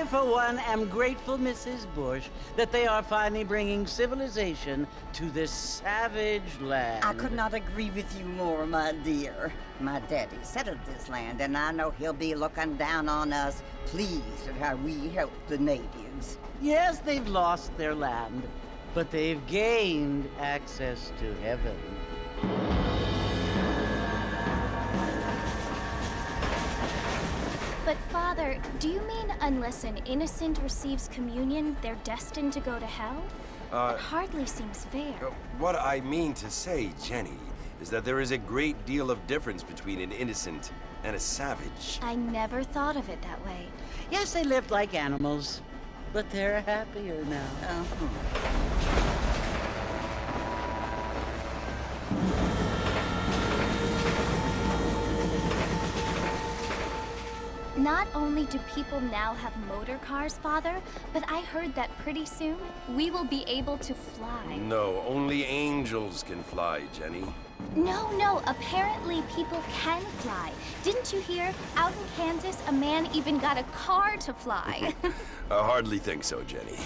for one, am grateful, Mrs. Bush, that they are finally bringing civilization to this savage land. I could not agree with you more, my dear. My daddy settled this land, and I know he'll be looking down on us, pleased at how we help the natives. Yes, they've lost their land, but they've gained access to heaven. But Father, do you mean unless an innocent receives communion, they're destined to go to hell? That hardly seems fair. What I mean to say, Jenny, is that there is a great deal of difference between an innocent and a savage. I never thought of it that way. Yes, they lived like animals, but they're happier now. Not only do people now have motor cars, Father, but I heard that pretty soon we will be able to fly. No, only angels can fly, Jenny. No, apparently people can fly. Didn't you hear? Out in Kansas, a man even got a car to fly. I hardly think so, Jenny.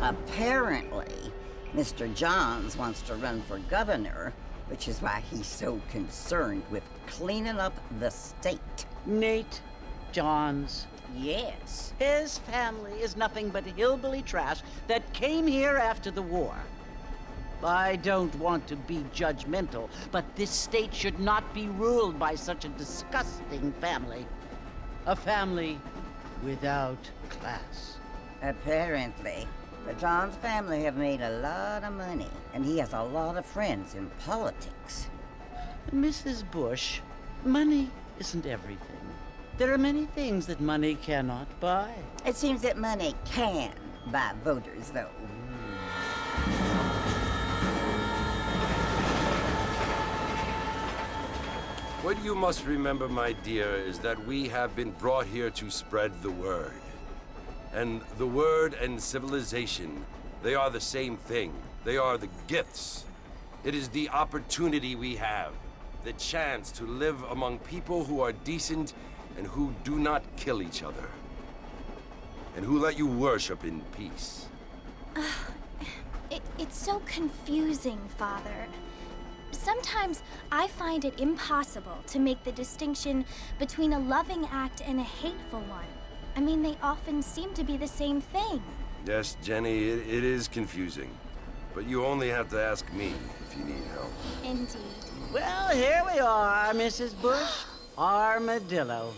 Apparently, Mr. Johns wants to run for governor, which is why he's so concerned with cleaning up the state. Nate Johns. Yes. His family is nothing but hillbilly trash that came here after the war. I don't want to be judgmental, but this state should not be ruled by such a disgusting family. A family without class. Apparently. The Johns family have made a lot of money, and he has a lot of friends in politics. Mrs. Bush, money isn't everything. There are many things that money cannot buy. It seems that money can buy voters, though. What you must remember, my dear, is that we have been brought here to spread the word. And the word and civilization, they are the same thing. They are the gifts. It is the opportunity we have, the chance to live among people who are decent and who do not kill each other, and who let you worship in peace. It's so confusing, Father. Sometimes I find it impossible to make the distinction between a loving act and a hateful one. I mean, they often seem to be the same thing. Yes, Jenny, it is confusing. But you only have to ask me if you need help. Indeed. Well, here we are, Mrs. Bush. Armadillo.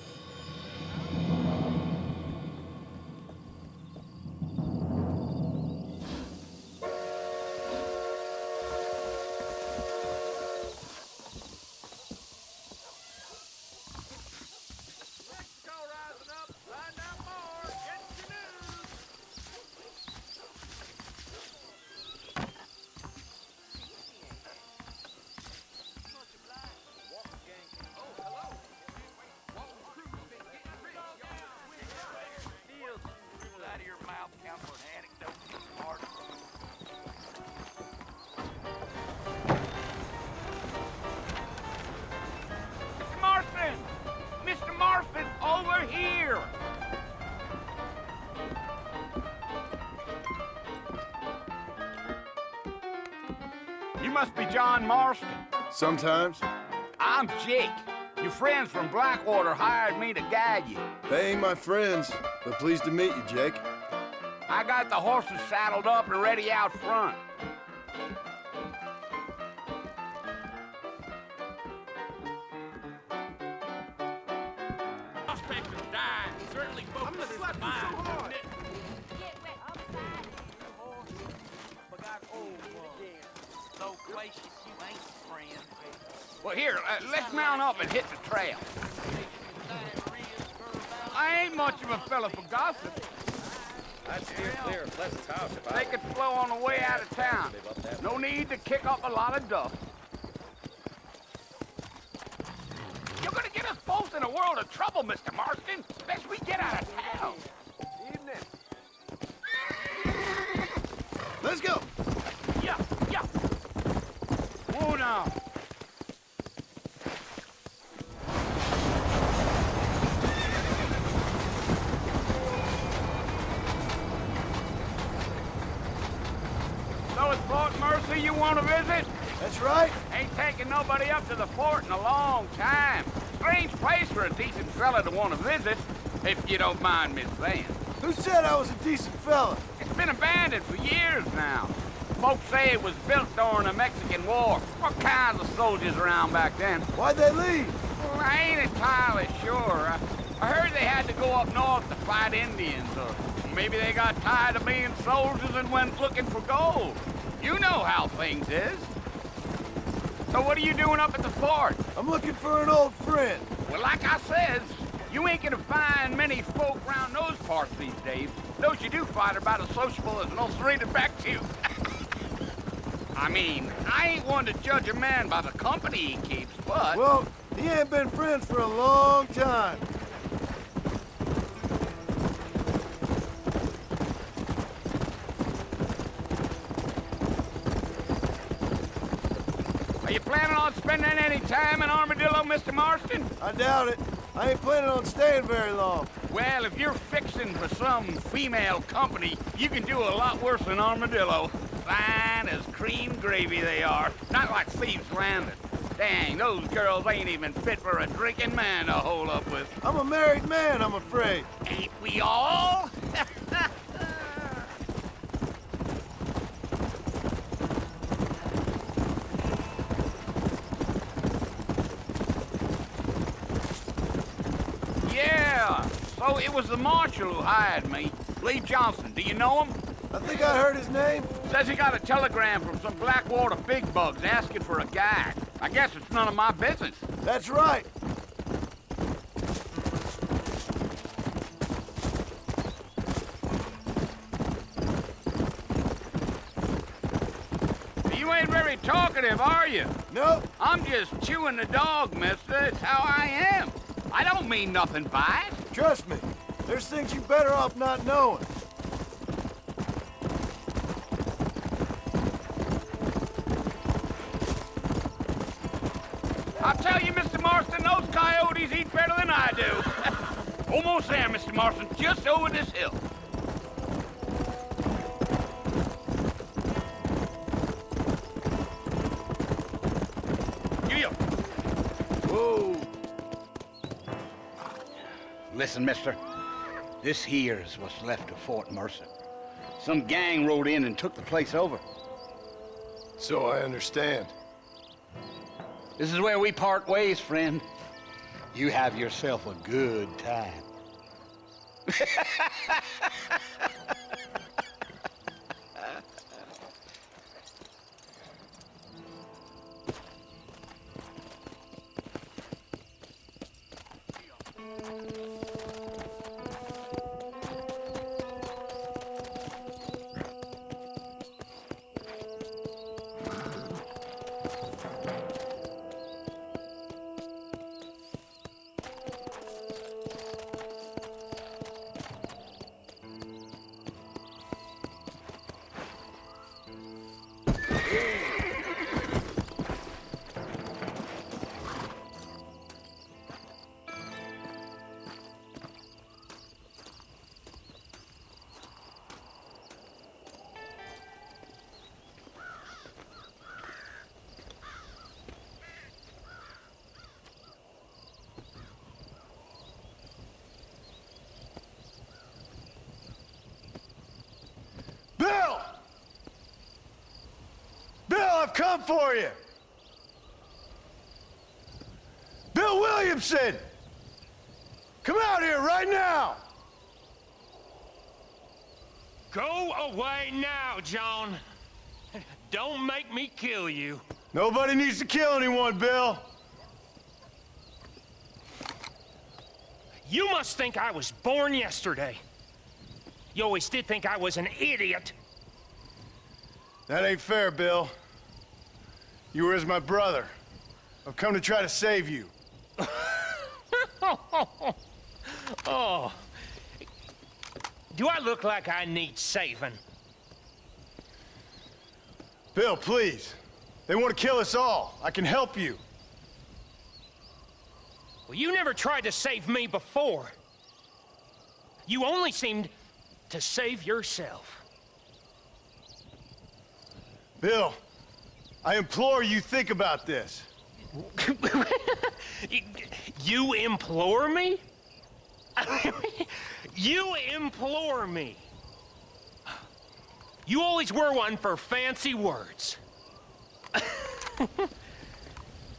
Mr. Marston, over here! You must be John Marston. Sometimes. I'm Jake. Your friends from Blackwater hired me to guide you. They ain't my friends, but pleased to meet you, Jake. I got the horses saddled up and ready out front. Well, here, let's mount up and hit the trail. I ain't much of a fella for gossip. I'd steer clear of Pleasant House if I... They could flow on the way out of town. No need to kick up a lot of dust. You're gonna get us both in a world of trouble, Mr. Marston. Best we get out of town. Evening. Let's go. Yeah. Whoa now. who you want to visit? That's right. Ain't taken nobody up to the fort in a long time. Strange place for a decent fella to want to visit, if you don't mind me saying. Who said I was a decent fella? It's been abandoned for years now. Folks say it was built during the Mexican War. What kinds of soldiers around back then? Why'd they leave? Well, I ain't entirely sure. I heard they had to go up north to fight Indians, or maybe they got tired of being soldiers and went looking for gold. You know how things is. So what are you doing up at the fort? I'm looking for an old friend. Well, like I says, you ain't gonna find many folk around those parts these days. Those you do find are about as sociable as an ulcerated back tooth. I mean, I ain't one to judge a man by the company he keeps, but... Well, he ain't been friends for a long time. Are you planning on spending any time in Armadillo, Mr. Marston? I doubt it. I ain't planning on staying very long. Well, if you're fixing for some female company, you can do a lot worse than Armadillo. Fine as cream gravy they are. Not like Thieves' Landing. Dang, those girls ain't even fit for a drinking man to hole up with. I'm a married man, I'm afraid. Ain't we all? Yeah, so it was the marshal who hired me. Lee Johnson, do you know him? I think I heard his name. Says he got a telegram from some Blackwater big bugs asking for a guide. I guess it's none of my business. That's right. You ain't very talkative, are you? Nope. I'm just chewing the dog, mister. It's how I am. I don't mean nothing by it. Trust me. There's things you better off not knowing. I'll tell you, Mr. Marston, those coyotes eat better than I do. Almost there, Mr. Marston, just over this hill. Yeah. Whoa. Listen, mister. This here is what's left of Fort Mercer. Some gang rode in and took the place over. So I understand. This is where we part ways, friend. You have yourself a good time. Bill! Bill, I've come for you! Bill Williamson! Come out here right now! Go away now, John. Don't make me kill you. Nobody needs to kill anyone, Bill. You must think I was born yesterday. You always did think I was an idiot. That ain't fair, Bill. You were as my brother. I've come to try to save you. Oh. Do I look like I need saving? Bill, please. They want to kill us all. I can help you. Well, you never tried to save me before. You only seemed to save yourself. Bill, I implore you think about this. You implore me? You implore me. You always were one for fancy words.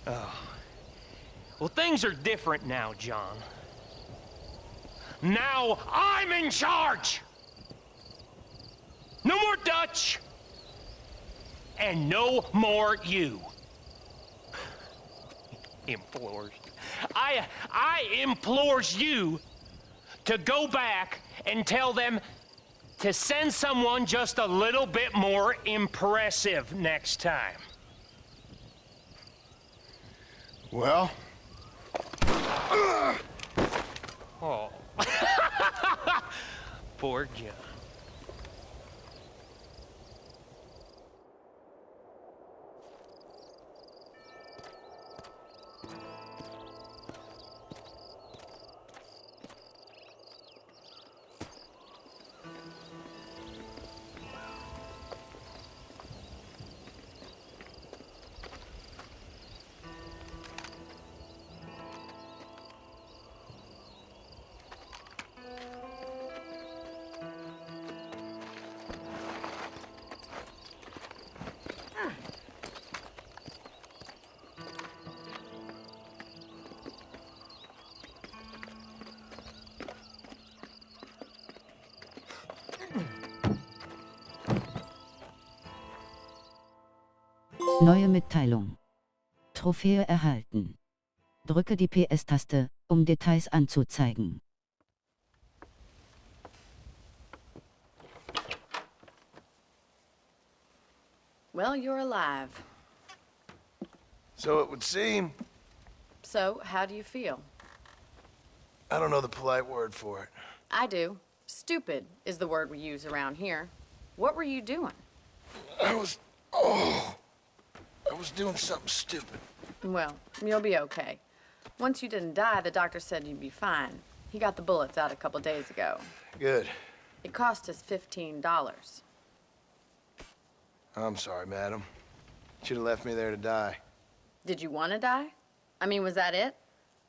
Oh. Well, things are different now, John. Now I'm in charge! No more Dutch! And no more you. Implores. I implores you to go back and tell them to send someone just a little bit more impressive next time. Well? Oh. Poor John. Neue Mitteilung. Trophäe erhalten. Drücke die PS-Taste, um Details anzuzeigen. Well, you're alive. So it would seem. So, how do you feel? I don't know the polite word for it. I do. Stupid is the word we use around here. What were you doing? I was doing something stupid. Well, you'll be okay. Once you didn't die, the doctor said you'd be fine. He got the bullets out a couple days ago. Good. It cost us $15. I'm sorry, madam. Should have left me there to die. Did you want to die? I mean, was that it?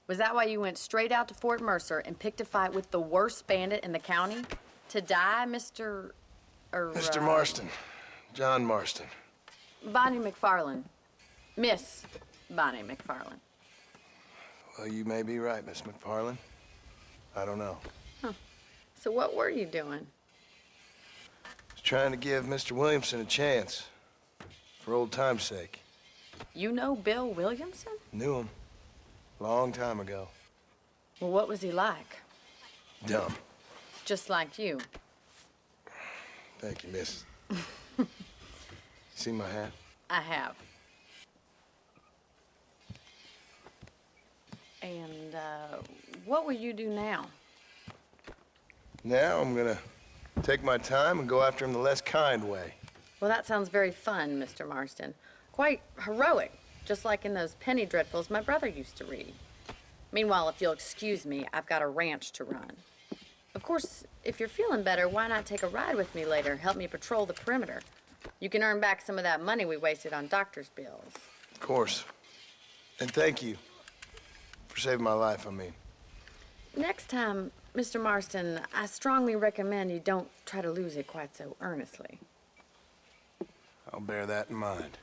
Was that why you went straight out to Fort Mercer and picked a fight with the worst bandit in the county? To die, Mr. Mr. Marston. John Marston. Bonnie McFarlane. Miss Bonnie McFarlane. Well, you may be right, Miss McFarlane. I don't know. Huh. So what were you doing? Was trying to give Mr. Williamson a chance. For old time's sake. You know Bill Williamson? Knew him. Long time ago. Well, what was he like? Dumb. Just like you. Thank you, miss. See my hat? I have. And, what will you do now? Now I'm gonna take my time and go after him the less kind way. Well, that sounds very fun, Mr. Marston. Quite heroic, just like in those penny dreadfuls my brother used to read. Meanwhile, if you'll excuse me, I've got a ranch to run. Of course, if you're feeling better, why not take a ride with me later? Help me patrol the perimeter. You can earn back some of that money we wasted on doctor's bills. Of course. And thank you for saving my life, I mean. Next time, Mr. Marston, I strongly recommend you don't try to lose it quite so earnestly. I'll bear that in mind.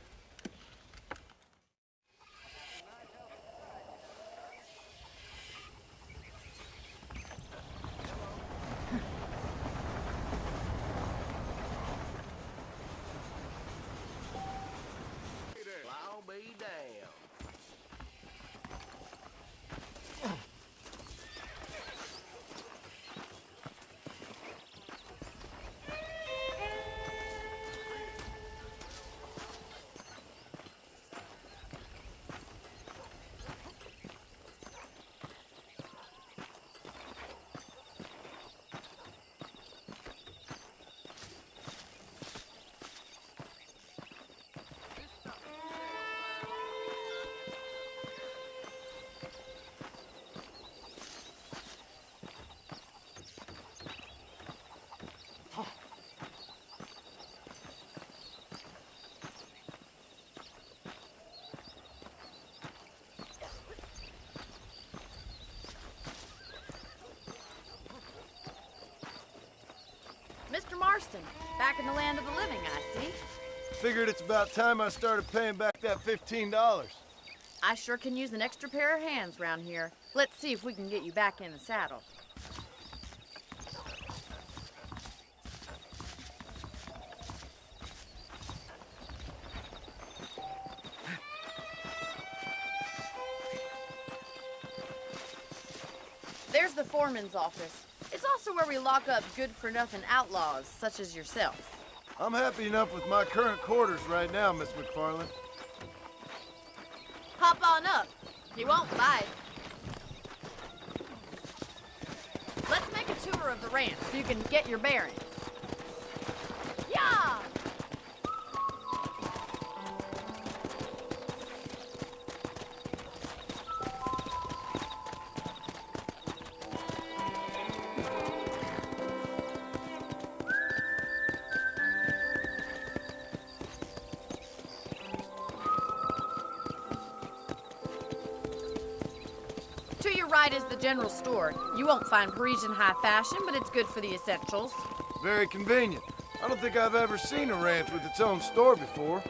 I'll be damned. Marston. Back in the land of the living, I see. Figured it's about time I started paying back that $15. I sure can use an extra pair of hands around here. Let's see if we can get you back in the saddle. There's the foreman's office. It's also where we lock up good-for-nothing outlaws, such as yourself. I'm happy enough with my current quarters right now, Miss McFarland. Hop on up. He won't bite. Let's make a tour of the ranch so you can get your bearings. Yeah! To your right is the general store. You won't find Parisian high fashion, but it's good for the essentials. Very convenient. I don't think I've ever seen a ranch with its own store before.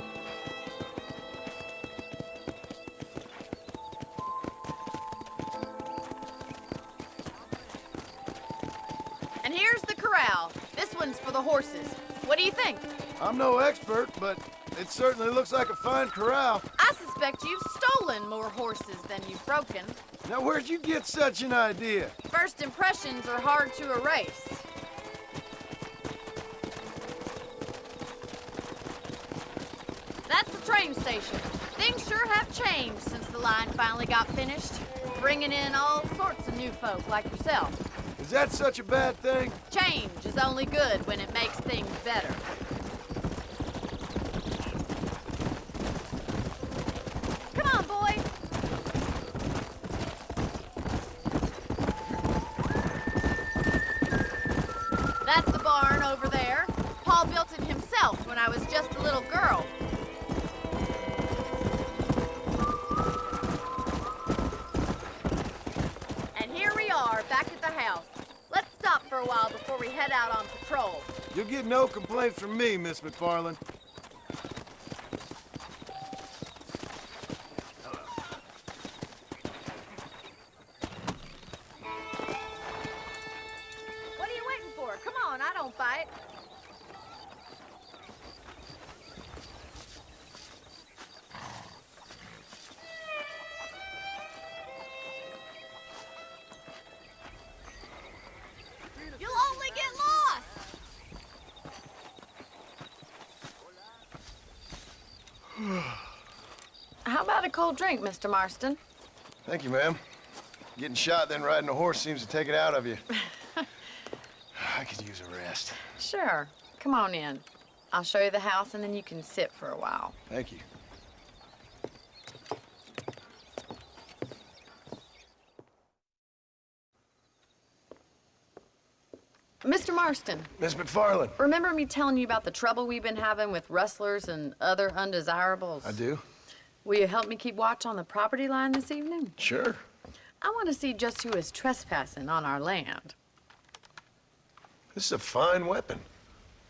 And here's the corral. This one's for the horses. What do you think? I'm no expert, but it certainly looks like a fine corral. I suspect you've stolen more horses than you've broken. Now, where'd you get such an idea? First impressions are hard to erase. That's the train station. Things sure have changed since the line finally got finished, bringing in all sorts of new folk like yourself. Is that such a bad thing? Change is only good when it makes things better. Come on, boy. That's the barn over there. Paul built it himself when I was just a little girl. And here we are, back at the house. Let's stop for a while before we head out on patrol. You'll get no complaints from me, Miss McFarland. What are you waiting for? Come on, I don't bite. You'll only get lost. How about a cold drink, Mr. Marston? Thank you, ma'am. Getting shot, then riding a horse seems to take it out of you. I could use a rest. Sure. Come on in. I'll show you the house, and then you can sit for a while. Thank you. Mr. Marston, Miss McFarland. remember me telling you about the trouble we've been having with rustlers and other undesirables? I do. Will you help me keep watch on the property line this evening? Sure. I want to see just who is trespassing on our land. This is a fine weapon.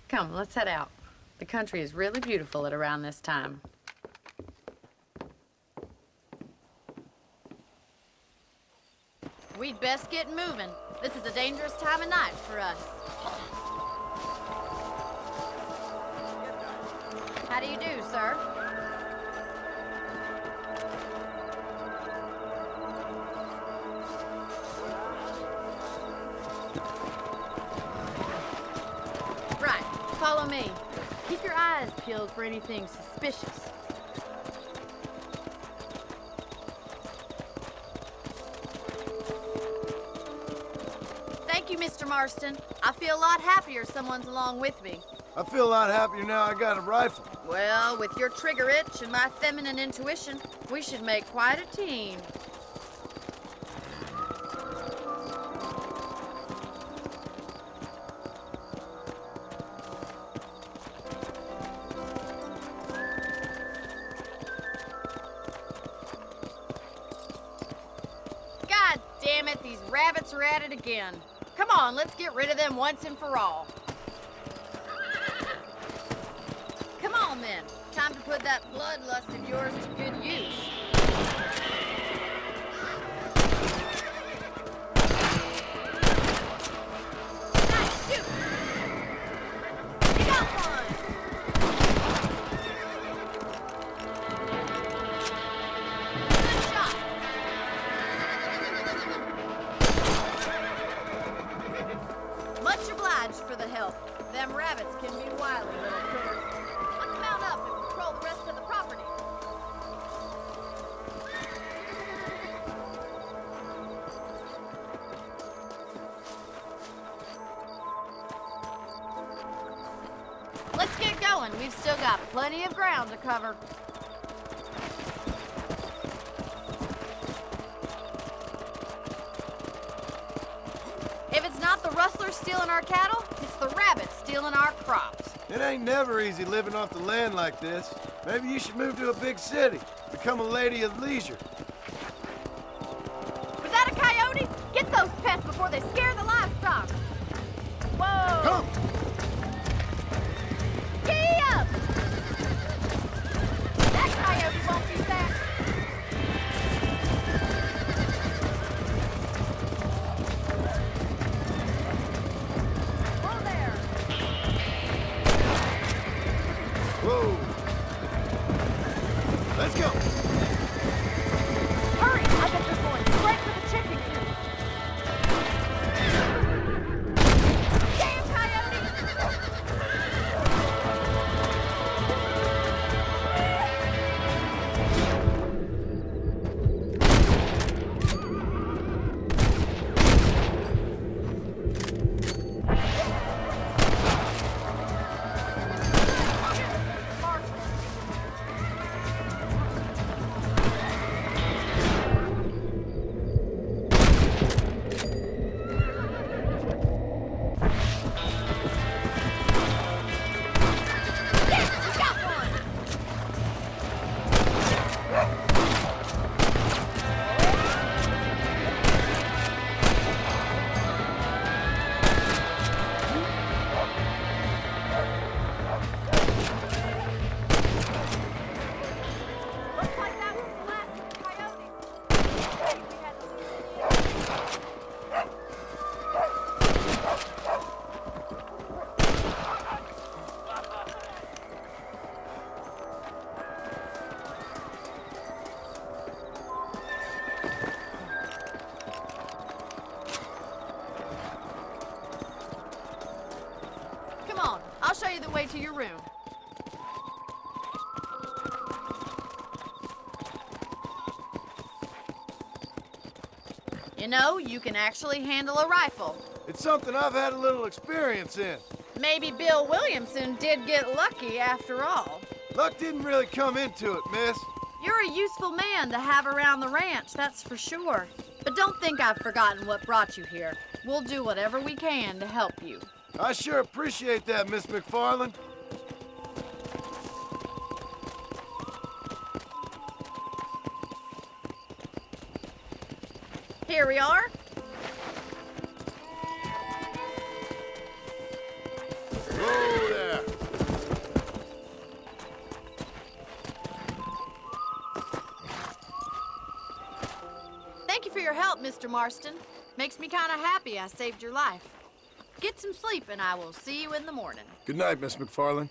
Come, let's head out. The country is really beautiful at around this time. We'd best get moving. This is a dangerous time of night for us. How do you do, sir? Right, follow me. Keep your eyes peeled for anything suspicious. Thank you, Mr. Marston. I feel a lot happier someone's along with me. I feel a lot happier now I got a rifle. Well, with your trigger itch and my feminine intuition, we should make quite a team. God damn it, these rabbits are at it again. Come on, let's get rid of them once and for all. Come on, then. Time to put that bloodlust of yours to good use. Nice, shoot! You got one! Good shot! Much obliged for the help. Them rabbits can be wily little critters. Let's mount up and patrol the rest of the property. Let's get going. We've still got plenty of ground to cover. If it's not the rustlers stealing our cattle, it's the rabbits stealing our crops. It ain't never easy living off the land like this. Maybe you should move to a big city. Become a lady of leisure. Was that a coyote? Get those pests before they scare the livestock. Whoa! Come! Gee up! That coyote won't be back. Whoa there! Whoa! Let's go! Hurry! I bet you're going straight for the chicken coop. Damn coyote! Yes, you got one! Looks like that was the last of the coyotes. Hey, we had to leave the Come on, I'll show you the way to your room. You know, you can actually handle a rifle. It's something I've had a little experience in. Maybe Bill Williamson did get lucky after all. Luck didn't really come into it, miss. You're a useful man to have around the ranch, that's for sure. But don't think I've forgotten what brought you here. We'll do whatever we can to help you. I sure appreciate that, Miss McFarland. Here we are. Whoa there. Thank you for your help, Mr. Marston. Makes me kind of happy I saved your life. Get some sleep and I will see you in the morning. Good night, Miss McFarland.